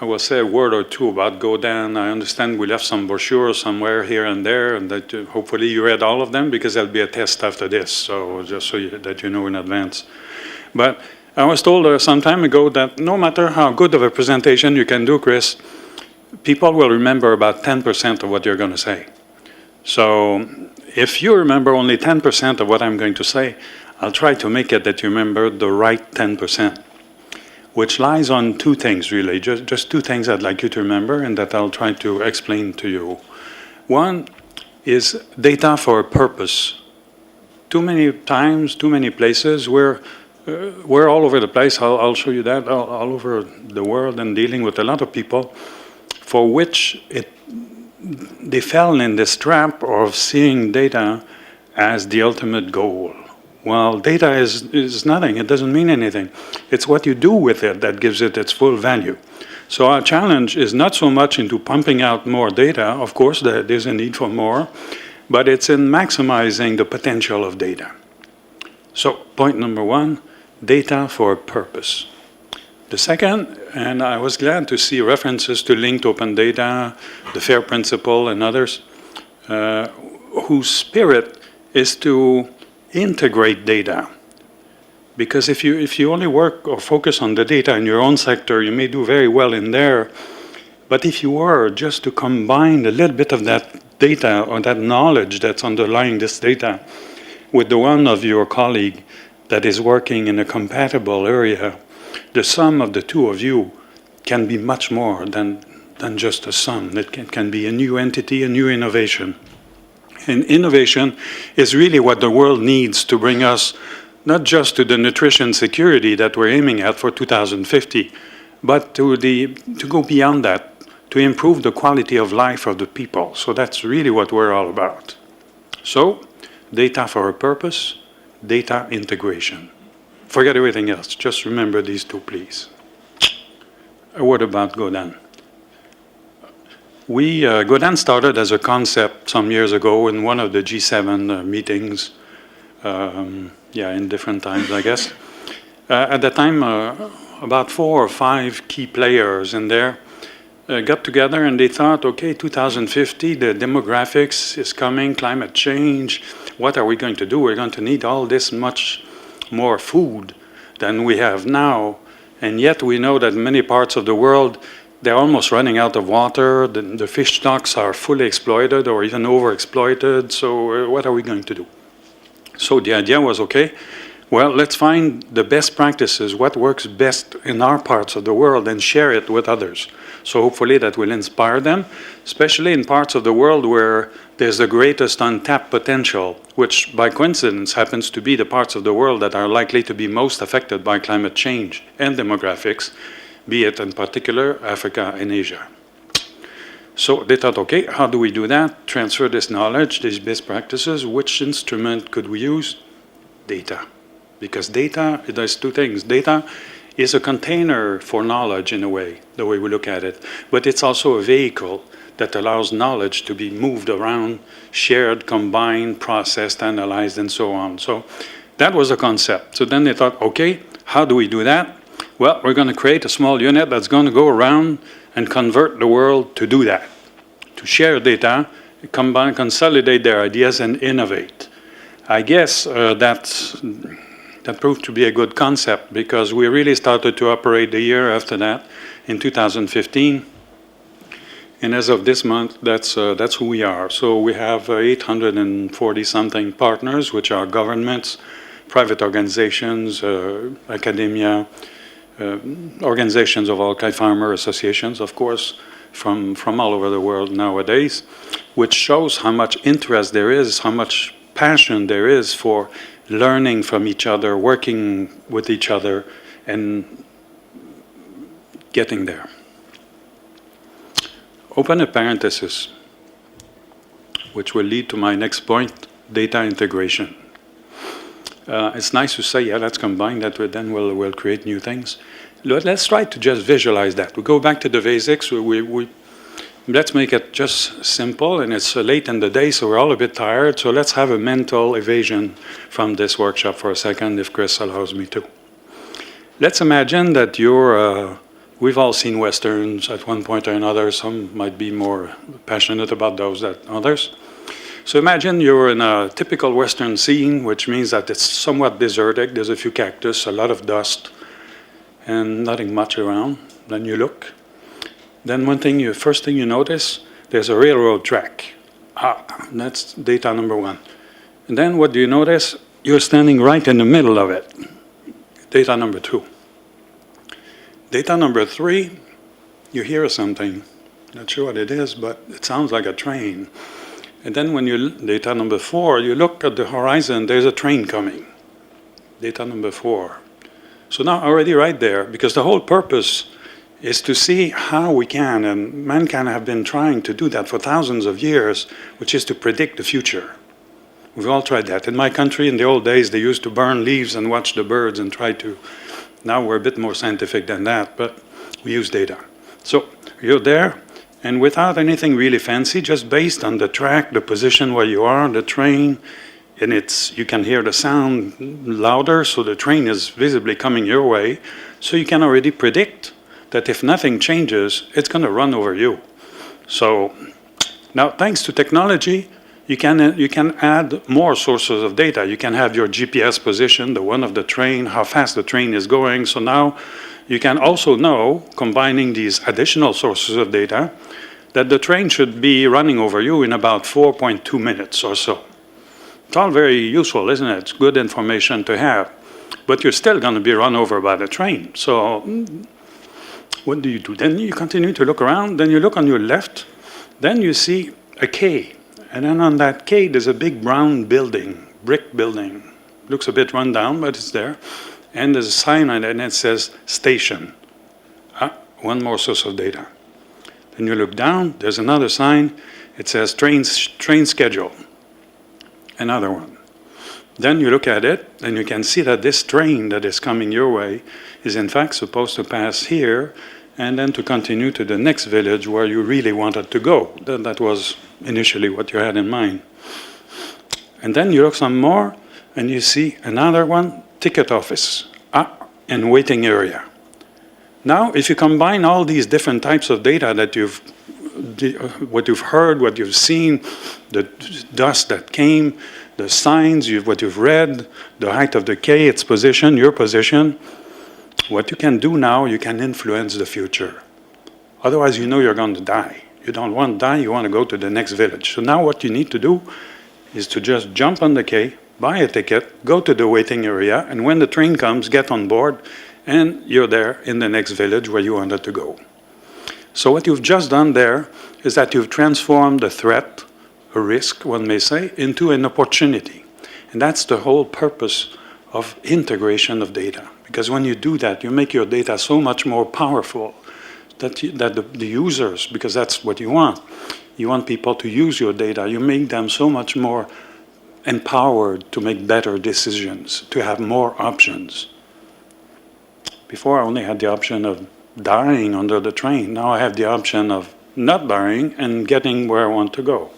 I will say a word or two about Godin. I understand we left some brochures somewhere here and there, and that hopefully you read all of them, because there'll be a test after this, so just so that you know in advance. But I was told some time ago that no matter how good of a presentation you can do, Chris, people will remember about 10% of what you're going to say. So if you remember only 10% of what I'm going to say, I'll try to make it that you remember the right 10%. Which lies on two things, really, just two things I'd like you to remember and that I'll try to explain to you. One is data for a purpose. Too many times, too many places, we're all over the place, I'll show you that, all over the world, and dealing with a lot of people for which they fell in this trap of seeing data as the ultimate goal. Well, data is nothing. It doesn't mean anything. It's what you do with it that gives it its full value. So our challenge is not so much into pumping out more data. Of course, there's a need for more, but it's in maximizing the potential of data. So point number one, data for a purpose. The second, and I was glad to see references to linked open data, the FAIR principle, and others, whose spirit is to integrate data. Because if you only work or focus on the data in your own sector, you may do very well in there. But if you were just to combine a little bit of that data or that knowledge that's underlying this data with the one of your colleague that is working in a compatible area, the sum of the two of you can be much more than just a sum. It can be a new entity, a new innovation. And innovation is really what the world needs to bring us not just to the nutrition security that we're aiming at for 2050, but to go beyond that, to improve the quality of life of the people. So that's really what we're all about. So, data for a purpose, data integration. Forget everything else. Just remember these two, please. A word about Godin. Godin started as a concept some years ago in one of the G7 meetings, in different times, I guess. At the time, about 4 or 5 key players in there got together and they thought, okay, 2050, the demographics is coming, climate change, what are we going to do? We're going to need all this much more food than we have now, and yet we know that in many parts of the world, they're almost running out of water. The fish stocks are fully exploited or even overexploited. So what are we going to do? So the idea was, okay, well, let's find the best practices, what works best in our parts of the world, and share it with others. So hopefully that will inspire them, especially in parts of the world where there's the greatest untapped potential, which by coincidence happens to be the parts of the world that are likely to be most affected by climate change and demographics, be it in particular Africa and Asia. So they thought, okay, how do we do that? Transfer this knowledge, these best practices. Which instrument could we use? Data. Because data, it does two things. Data is a container for knowledge in a way, the way we look at it. But it's also a vehicle that allows knowledge to be moved around, shared, combined, processed, analyzed, and so on. So that was a concept. So then they thought, okay, how do we do that? Well, we're going to create a small unit that's going to go around and convert the world to do that, to share data, combine, consolidate their ideas, and innovate. I guess that proved to be a good concept because we really started to operate the year after that in 2015. And as of this month, that's who we are. So we have 840-something partners, which are governments, private organizations, academia, organizations of all kinds, farmer associations, of course, from all over the world nowadays, which shows how much interest there is, how much passion there is for learning from each other, working with each other, and getting there. Open a parenthesis, which will lead to my next point, data integration. It's nice to say, yeah, let's combine that, but then we'll create new things. Let's try to just visualize that. We go back to the basics. Let's make it just simple, and it's late in the day, so we're all a bit tired. So let's have a mental evasion from this workshop for a second, if Chris allows me to. Let's imagine that you're We've all seen Westerns at one point or another. Some might be more passionate about those than others. So imagine you're in a typical Western scene, which means that it's somewhat desertic. There's a few cactus, a lot of dust, and nothing much around. Then you look. Then first thing you notice, there's a railroad track. That's data number one. And then what do you notice? You're standing right in the middle of it. Data number two. Data number three, you hear something. Not sure what it is, but it sounds like a train. And then data number four, you look at the horizon, there's a train coming. Data number four. So now already right there, because the whole purpose is to see how we can, and mankind have been trying to do that for thousands of years, which is to predict the future. We've all tried that. In my country, in the old days, they used to burn leaves and watch the birds and try to. Now we're a bit more scientific than that, but we use data. So you're there, and without anything really fancy, just based on the track, the position where you are, the train, and you can hear the sound louder, so the train is visibly coming your way. So you can already predict that if nothing changes, it's going to run over you. So now, thanks to technology, you can add more sources of data. You can have your GPS position, the one of the train, how fast the train is going. So now you can also know, combining these additional sources of data, that the train should be running over you in about 4.2 minutes or so. It's all very useful, isn't it? It's good information to have. But you're still going to be run over by the train. So what do you do? Then you continue to look around. Then you look on your left. Then you see a quay. And then on that quay, there's a big brown building, brick building. Looks a bit run down, but it's there. And there's a sign on it, and it says station. One more source of data. Then you look down, there's another sign. It says train schedule. Another one. Then you look at it, and you can see that this train that is coming your way is in fact supposed to pass here, and then to continue to the next village where you really wanted to go. That was initially what you had in mind. And then you look some more, and you see another one, ticket office, and waiting area. Now, if you combine all these different types of data that what you've heard, what you've seen, the dust that came, the signs, what you've read, the height of the quay, its position, your position, what you can do now, you can influence the future. Otherwise, you know you're going to die. You don't want to die, you want to go to the next village. So now what you need to do is to just jump on the quay, buy a ticket, go to the waiting area, and when the train comes, get on board, and you're there in the next village where you wanted to go. So what you've just done there is that you've transformed a threat, a risk, one may say, into an opportunity. And that's the whole purpose of integration of data. Because when you do that, you make your data so much more powerful that the users, because that's what you want people to use your data, you make them so much more empowered to make better decisions, to have more options. Before, I only had the option of dying under the train. Now I have the option of not dying and getting where I want to go.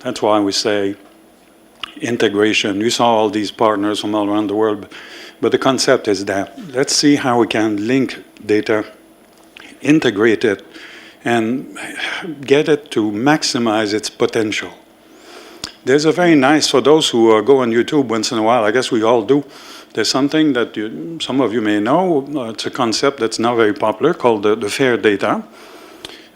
That's why we say integration. You saw all these partners from all around the world, but the concept is that let's see how we can link data, integrate it, and get it to maximize its potential. There's a very nice, for those who go on YouTube once in a while, I guess we all do, there's something that some of you may know. It's a concept that's now very popular called the FAIR data,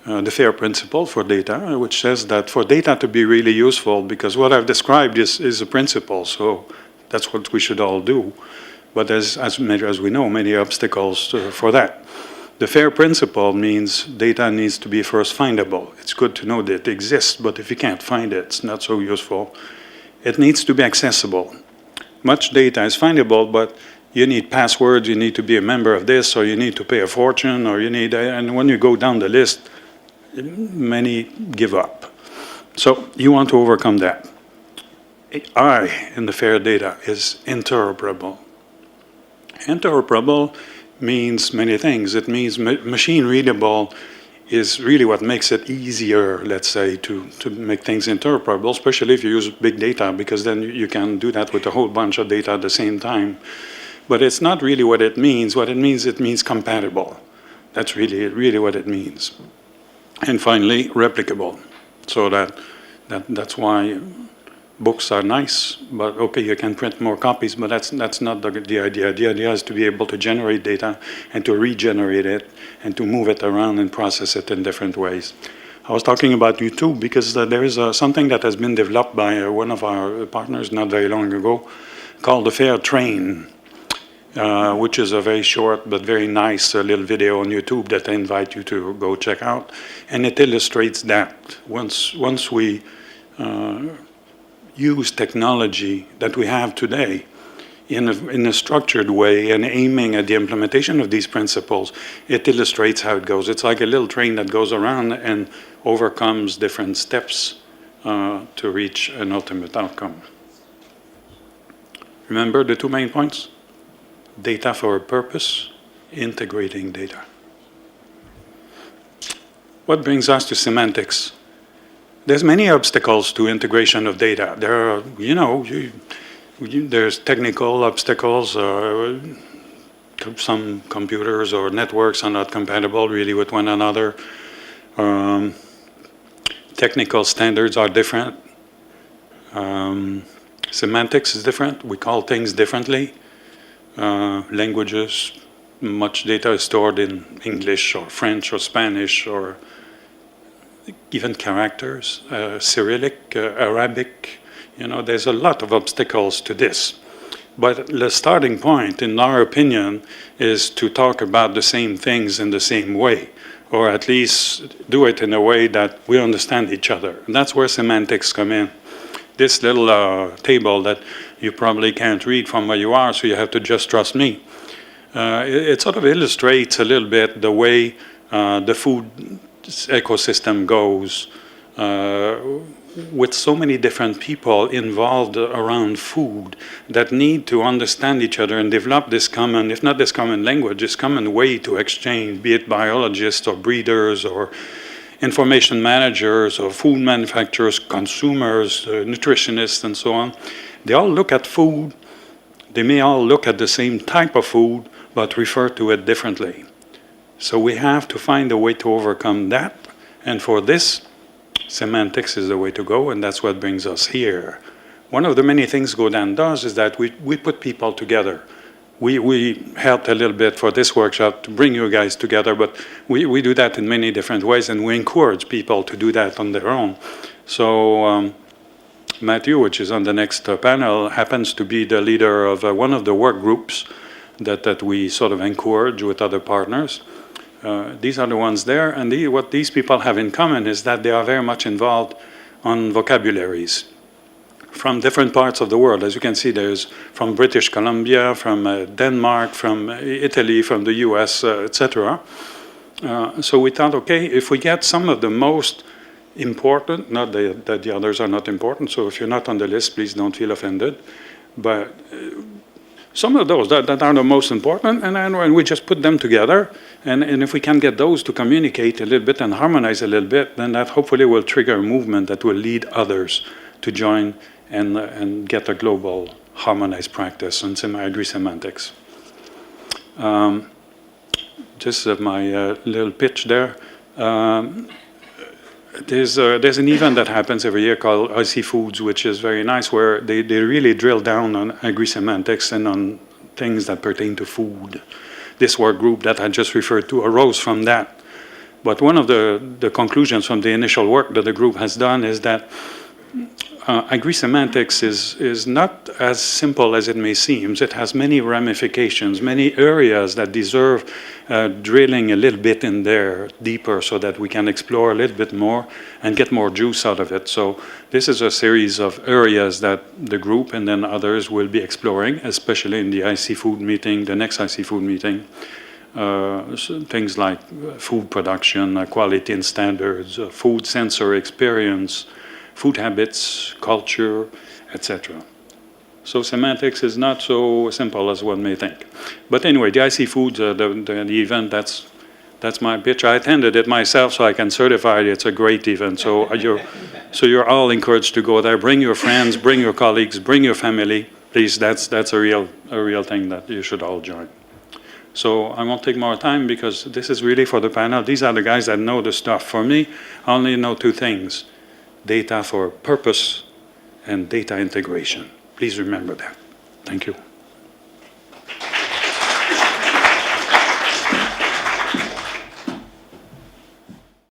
the FAIR principle for data, which says that for data to be really useful, because what I've described is a principle, so that's what we should all do. But there's, as we know, many obstacles for that. The FAIR principle means data needs to be first findable. It's good to know that it exists, but if you can't find it, it's not so useful. It needs to be accessible. Much data is findable, but you need passwords, you need to be a member of this, or you need to pay a fortune, or you need, and when you go down the list, many give up. So you want to overcome that. I in the FAIR data is interoperable. Interoperable means many things. It means machine readable is really what makes it easier, let's say, to make things interoperable, especially if you use big data, because then you can do that with a whole bunch of data at the same time. But it's not really what it means. What it means compatible. That's really what it means. And finally, replicable. So that's why books are nice, but okay, you can print more copies, but that's not the idea. The idea is to be able to generate data and to regenerate it and to move it around and process it in different ways. I was talking about YouTube because there is something that has been developed by one of our partners not very long ago called the Fair Train, which is a very short but very nice little video on YouTube that I invite you to go check out. And it illustrates that once we use technology that we have today in a structured way and aiming at the implementation of these principles, it illustrates how it goes. It's like a little train that goes around and overcomes different steps to reach an ultimate outcome. Remember the two main points? Data for a purpose, integrating data. What brings us to semantics? There's many obstacles to integration of data. There are, there's technical obstacles. Some computers or networks are not compatible really with one another. Technical standards are different. Semantics is different. We call things differently. Languages, much data is stored in English or French or Spanish or even characters, Cyrillic, Arabic. There's a lot of obstacles to this. But the starting point, in our opinion, is to talk about the same things in the same way, or at least do it in a way that we understand each other. And that's where semantics come in. This little table that you probably can't read from where you are, so you have to just trust me. It sort of illustrates a little bit the way the food ecosystem goes with so many different people involved around food that need to understand each other and develop this common, if not this common language, this common way to exchange, be it biologists or breeders or information managers or food manufacturers, consumers, nutritionists, and so on. They all look at food. They may all look at the same type of food, but refer to it differently. So we have to find a way to overcome that. And for this, semantics is the way to go, and that's what brings us here. One of the many things Godin does is that we put people together. We helped a little bit for this workshop to bring you guys together, but we do that in many different ways, and we encourage people to do that on their own. So Matthew, which is on the next panel, happens to be the leader of one of the work groups that we sort of encourage with other partners. These are the ones there, and what these people have in common is that they are very much involved on vocabularies from different parts of the world. As you can see, there's from British Columbia, from Denmark, from Italy, from the US, etc. So we thought, okay, if we get some of the most important, not that the others are not important, so if you're not on the list, please don't feel offended, but some of those that are the most important, and we just put them together, and if we can get those to communicate a little bit and harmonize a little bit, then that hopefully will trigger a movement that will lead others to join and get a global harmonized practice on agri-semantics. Just my little pitch there. There's an event that happens every year called IC Foods, which is very nice, where they really drill down on agri-semantics and on things that pertain to food. This work group that I just referred to arose from that. But one of the conclusions from the initial work that the group has done is that agri-semantics is not as simple as it may seem. It has many ramifications, many areas that deserve drilling a little bit in there deeper so that we can explore a little bit more and get more juice out of it. So this is a series of areas that the group and then others will be exploring, especially in the IC Food meeting, the next IC Food meeting. So things like food production, quality and standards, food sensor experience, food habits, culture, etc. So semantics is not so simple as one may think. But anyway, the IC Foods, the event, that's my pitch. I attended it myself, so I can certify it's a great event. So you're all encouraged to go there. Bring your friends, bring your colleagues, bring your family. Please, that's a real thing that you should all join. So I won't take more time because this is really for the panel. These are the guys that know the stuff. For me, I only know two things: data for purpose and data integration. Please remember that. Thank you.